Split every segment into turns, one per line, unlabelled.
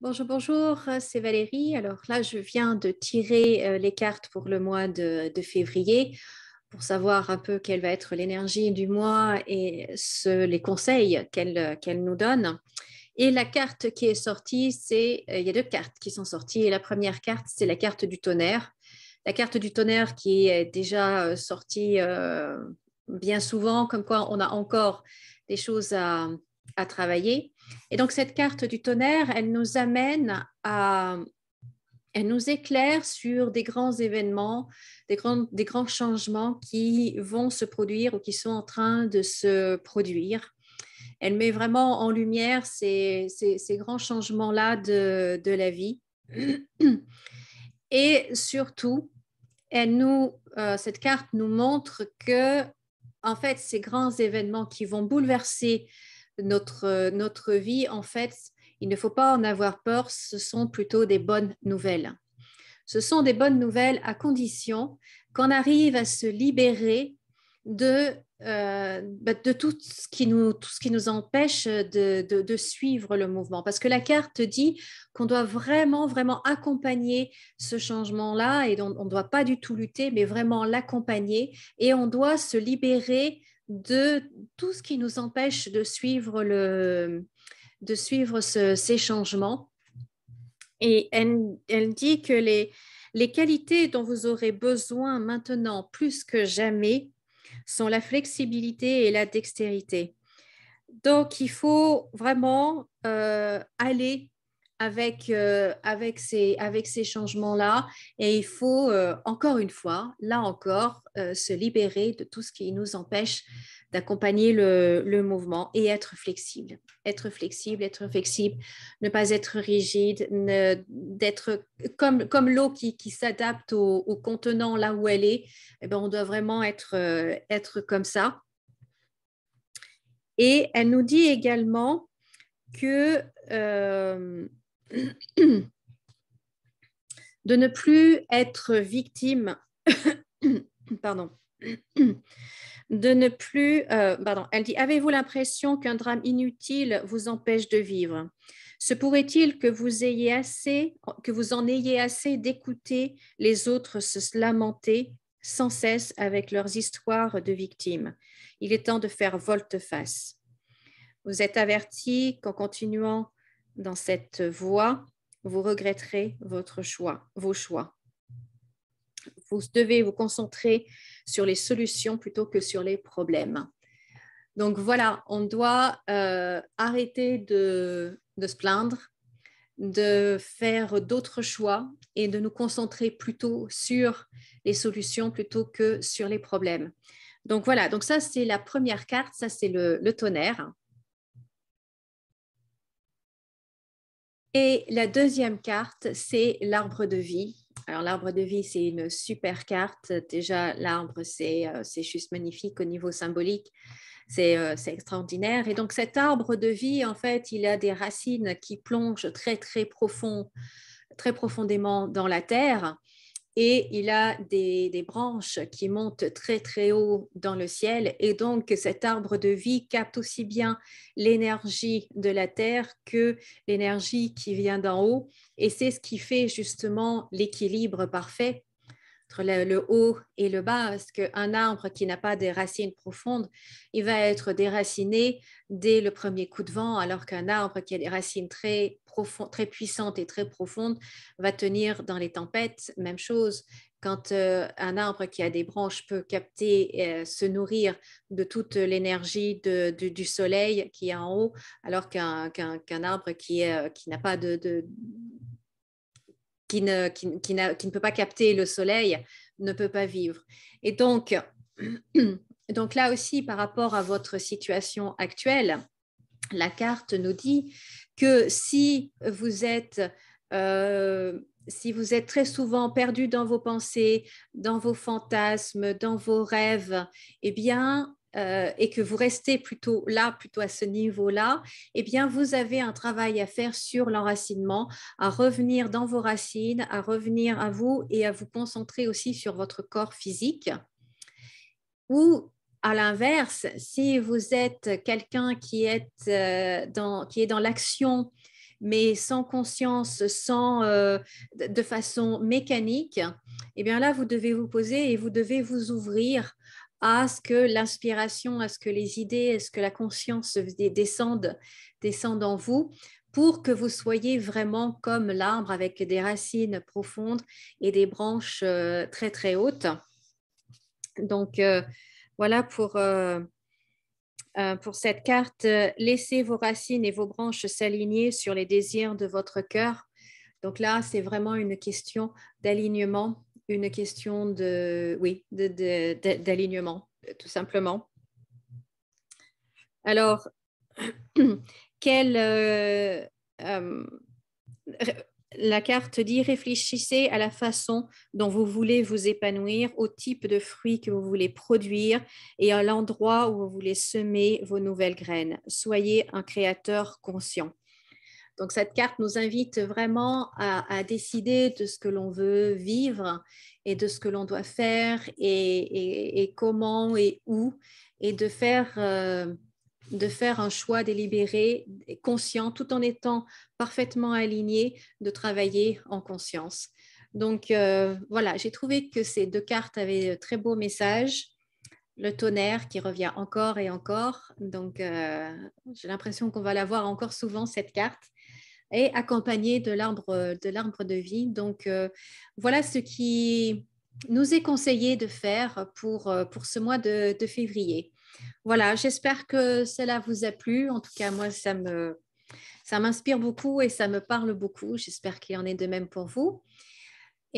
Bonjour, bonjour, c'est Valérie. Alors là, je viens de tirer les cartes pour le mois de février pour savoir un peu quelle va être l'énergie du mois et les conseils qu'elle nous donne. Et la carte qui est sortie, il y a deux cartes qui sont sorties. Et la première carte, c'est la carte du tonnerre. La carte du tonnerre qui est déjà sortie bien souvent, comme quoi on a encore des choses à travailler. Et donc, cette carte du tonnerre, elle nous éclaire sur des grands événements, des grands changements qui vont se produire ou qui sont en train de se produire. Elle met vraiment en lumière ces grands changements-là de la vie. Et surtout, cette carte nous montre que, en fait, ces grands événements qui vont bouleverser notre vie, en fait, il ne faut pas en avoir peur, ce sont plutôt des bonnes nouvelles. Ce sont des bonnes nouvelles à condition qu'on arrive à se libérer de tout ce qui nous empêche de suivre le mouvement. Parce que la carte dit qu'on doit vraiment, vraiment accompagner ce changement-là et on ne doit pas du tout lutter, mais vraiment l'accompagner et on doit se libérer de tout ce qui nous empêche de suivre ces changements. Et elle dit que les qualités dont vous aurez besoin maintenant plus que jamais sont la flexibilité et la dextérité. Donc, il faut vraiment aller avec ces changements-là et il faut, encore une fois, là encore, se libérer de tout ce qui nous empêche d'accompagner le mouvement et être flexible. Être flexible, être flexible, ne pas être rigide, d'être comme l'eau qui s'adapte au contenant là où elle est. Eh bien, on doit vraiment être comme ça. Et elle nous dit également que de ne plus être victime, pardon, de ne plus, pardon, elle dit, avez-vous l'impression qu'un drame inutile vous empêche de vivre? Se pourrait-il que que vous en ayez assez d'écouter les autres se lamenter sans cesse avec leurs histoires de victimes? Il est temps de faire volte-face. Vous êtes averti qu'en continuant dans cette voie, vous regretterez vos choix. Vous devez vous concentrer sur les solutions plutôt que sur les problèmes. Donc voilà, on doit arrêter de se plaindre, de faire d'autres choix et de nous concentrer plutôt sur les solutions plutôt que sur les problèmes. Donc voilà, donc ça c'est la première carte, ça c'est le tonnerre. Et la deuxième carte, c'est l'arbre de vie. Alors, l'arbre de vie, c'est une super carte. Déjà, l'arbre, c'est juste magnifique au niveau symbolique. C'est extraordinaire. Et donc, cet arbre de vie, en fait, il a des racines qui plongent très, très très profondément dans la terre. Et il a des branches qui montent très très haut dans le ciel. Et donc cet arbre de vie capte aussi bien l'énergie de la terre que l'énergie qui vient d'en haut. Et c'est ce qui fait justement l'équilibre parfait entre le haut et le bas, parce qu'un arbre qui n'a pas des racines profondes, il va être déraciné dès le premier coup de vent, alors qu'un arbre qui a des racines très puissantes et très profondes va tenir dans les tempêtes. Même chose, quand un arbre qui a des branches peut capter, se nourrir de toute l'énergie du soleil qui est en haut, alors qu'un arbre qui n'a pas qui ne peut pas capter le soleil ne peut pas vivre. Et donc, donc là aussi, par rapport à votre situation actuelle, la carte nous dit que si vous êtes très souvent perdu dans vos pensées, dans vos fantasmes, dans vos rêves, eh bien, et que vous restez plutôt là, plutôt à ce niveau-là, eh bien, vous avez un travail à faire sur l'enracinement, à revenir dans vos racines, à revenir à vous et à vous concentrer aussi sur votre corps physique. Ou à l'inverse, si vous êtes quelqu'un qui est dans l'action, mais sans conscience, de façon mécanique, eh bien là, vous devez vous poser et vous devez vous ouvrir à ce que l'inspiration, à ce que les idées, à ce que la conscience descendent en vous pour que vous soyez vraiment comme l'arbre avec des racines profondes et des branches très, très hautes. Donc, voilà pour cette carte. Laissez vos racines et vos branches s'aligner sur les désirs de votre cœur. Donc là, c'est vraiment une question d'alignement, une question d'alignement, tout simplement. Alors, la carte dit: réfléchissez à la façon dont vous voulez vous épanouir, au type de fruits que vous voulez produire et à l'endroit où vous voulez semer vos nouvelles graines. Soyez un créateur conscient. Donc, cette carte nous invite vraiment à décider de ce que l'on veut vivre et de ce que l'on doit faire et comment et où, et de faire un choix délibéré et conscient, tout en étant parfaitement aligné, de travailler en conscience. Donc, voilà, j'ai trouvé que ces deux cartes avaient de très beaux messages. Le tonnerre qui revient encore et encore. Donc, j'ai l'impression qu'on va la voir encore souvent, cette carte, et accompagnée de l'arbre de vie. Donc, voilà ce qui nous est conseillé de faire pour ce mois de février. Voilà, j'espère que cela vous a plu. En tout cas, moi, ça m'inspire beaucoup et ça me parle beaucoup. J'espère qu'il en est de même pour vous.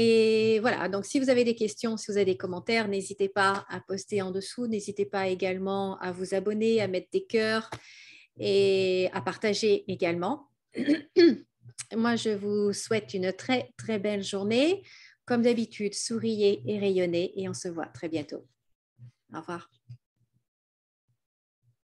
Et voilà, donc si vous avez des questions, si vous avez des commentaires, n'hésitez pas à poster en dessous. N'hésitez pas également à vous abonner, à mettre des cœurs et à partager également. Moi, je vous souhaite une très, très belle journée. Comme d'habitude, souriez et rayonnez et on se voit très bientôt. Au revoir.